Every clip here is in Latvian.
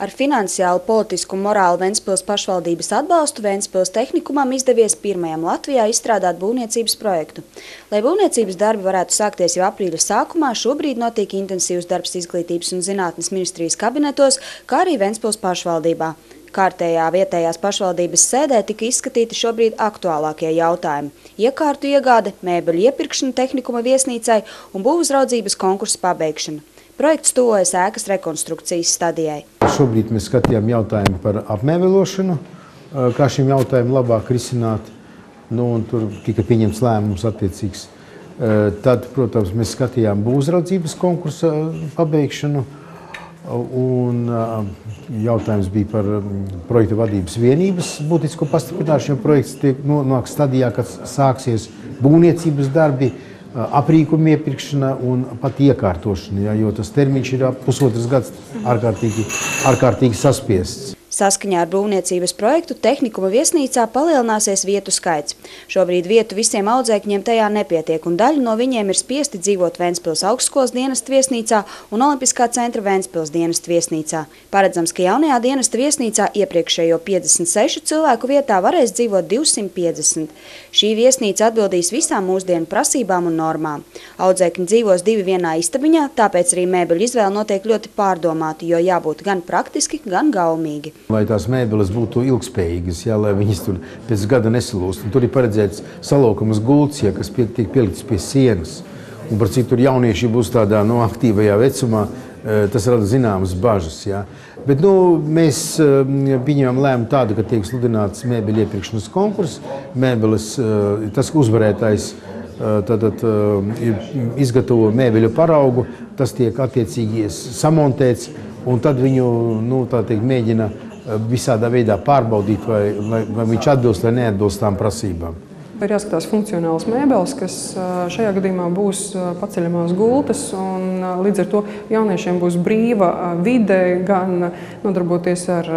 Ar finansiālu, politisku un morālu Ventspils pašvaldības atbalstu Ventspils tehnikumam izdevies pirmajam Latvijā izstrādāt būvniecības projektu. Lai būvniecības darbi varētu sākties jau aprīļa sākumā, šobrīd notiek intensīvs darbs Izglītības un zinātnes ministrijas kabinetos, kā arī Ventspils pašvaldībā. Kārtējā vietējās pašvaldības sēdē tika izskatīti šobrīd aktuālākie jautājumi – iekārtu iegāde, mēbeļu iepirkšana tehnikuma viesnīcai un būvuzraudzības konkursa pabeigšana. Projekts tuvojas ēkas rekonstrukcijas stadijai. Šobrīd mēs skatījām jautājumu par apmēbelošanu, kā šim jautājumam labāk risināt, un tur tika pieņemts lēmums attiecīgs. Tad, protams, mēs skatījām būvuzraudzības konkursa pabeigšanu, un jautājums bija par projekta vadības vienības būtisko pastiprināšanu. Projekts nonāk stadijā, kad sāksies būvniecības darbi, aprīkuma iepirkšana un pat iekārtošana, jo tas termiņš ir pusotras gads ārkārtīgi saspiests. Saskaņā ar būvniecības projektu tehnikuma viesnīcā palielināsies vietu skaits. Šobrīd vietu visiem audzēkņiem tajā nepietiek, un daļa no viņiem ir spiesti dzīvot Ventspils augstskolas dienesta viesnīcā un Olimpiskā centra Ventspils dienesta viesnīcā. Paredzams, ka jaunajā dienesta viesnīcā iepriekšējo 56 cilvēku vietā varēs dzīvot 250. Šī viesnīca atbildīs visām mūsdienu prasībām un normām. Audzēkņi dzīvos divi vienā istabiņā, tāpēc arī mēbeļu izvēle notiek ļoti pārdomāti, jo jābūt gan praktiski, gan gaumīgi. Lai tās mēbeles būtu ilgspējīgas, lai viņas tur pēc gada nesalūst. Tur ir paredzēts salaukamas gultas, kas tiek pieliktas pie sienas. Un par cik tur jaunieši būs tādā aktīvajā vecumā, tas rada zināmas bažas. Bet mēs pieņemam lēmumu tādu, ka tiek sludināts mēbeļu iepirkšanas konkurss. Mēbeles, tas uzvarētājs izgatavo mēbeļu paraugu, tas tiek attiecīgi samontēts, un tad viņu mēģina visādā veidā pārbaudīt, vai viņš atbilst vai neatbilst tām prasībām. Ir jāskatās funkcionāls mēbeles, kas šajā gadījumā būs paceļamās gultas, un līdz ar to jauniešiem būs brīva vide gan nodarboties ar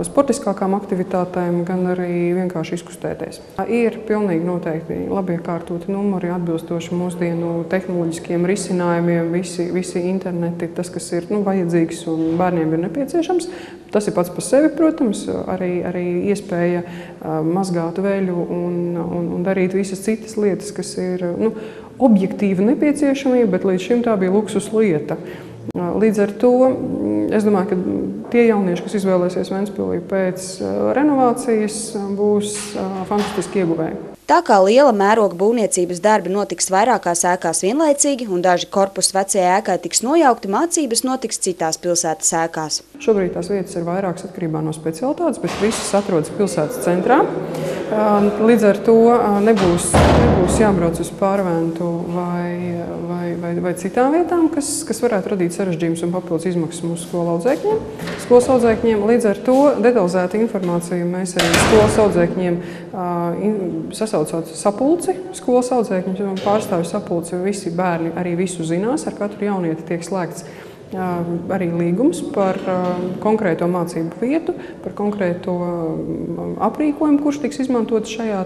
sportiskākām aktivitātēm, gan arī vienkārši izkustēties. Ir pilnīgi noteikti labi iekārtoti numuri atbilstoši mūsdienu tehnoloģiskiem risinājumiem, visi interneti, tas, kas ir vajadzīgs un bērniem ir nepieciešams. Tas ir pats par sevi, protams, arī iespēja mazgāt veļu un darīt visas citas lietas, kas ir objektīva nepieciešamība, bet līdz šim tā bija luksus lieta. Līdz ar to es domāju, ka tie jaunieši, kas izvēlēsies Ventspilī pēc renovācijas, būs fantastiski ieguvēji. Tā kā liela mēroga būvniecības darbi notiks vairākās ēkās vienlaicīgi un daži korpusi vecajai ēkai tiks nojaukti, mācības notiks citās pilsētas ēkās. Šobrīd tās vietas ir vairākas atkarībā no specialitātes, bet visas atrodas pilsētas centrā. Līdz ar to nebūs jābrauc uz Pārventu vai citām vietām, kas varētu radīt sarežģījumus un papildus izmaksas mūsu skolas audzēkņiem. Līdz ar to detalizētu informāciju mēs arī skolas audzēkņiem sasaucot sapulci, skolas audzēkņu pārstāvju sapulci, visi bērni arī visu zinās, ar katru jaunieti tiek slēgts arī līgums par konkrēto mācību vietu, par konkrēto aprīkojumu, kurš tiks izmantots šajā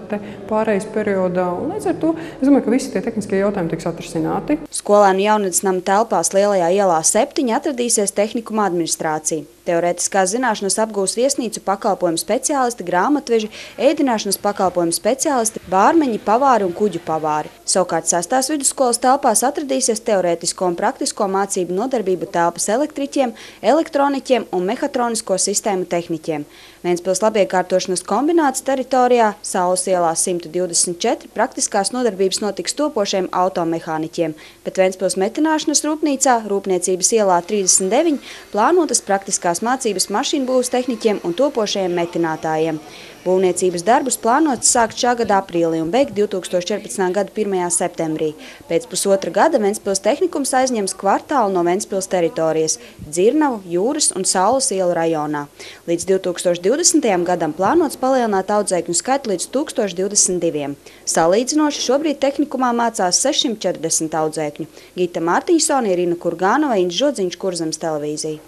pārejas periodā. Un līdz ar to es domāju, ka visi tie tehniskie jautājumi tiks atrisināti. Skolēnu jaunatnes nama telpās Lielajā ielā 7 atradīsies tehnikuma administrācija. Teorētiskās zināšanas apgūs viesnīcu pakalpojumu speciālisti, grāmatveži, ēdināšanas pakalpojumu speciālisti, bārmeņi, pavāri un kuģu pavāri. Savukārt 6. vidusskolas telpās atradīsies teorētisko un praktisko mācību nodarbību telpas elektriķiem, elektroniķiem un mehatronisko sistēmu tehniķiem. Ventspils labiekārtošanas kombināts teritorijā Saules ielā 124 praktiskās nodarbības notiks topošiem automehāniķiem, bet Ventspils metināšanas rūpnīcā Rūpniecības ielā 39 plānotas praktiskās mācības mašīnbūves tehniķiem un topošajiem metinātājiem. Būvniecības darbus plānots sākt šā gada aprīlī un beigt 2014. gada 1. septembrī. Pēc pusotra gada Ventspils tehnikums aizņems kvartālu no Ventspils teritorijas – Dzirnavu, Jūras un Saules ielu rajonā. Līdz 2020. gadam plānots palielināt audzēkņu skaitu līdz 1022. Salīdzinoši šobrīd tehnikumā mācās 640 audzēkņu. Gita Mārtīsoni, Irina Kurgānova, Inģis Žodziņš, Kurzemes televīzija.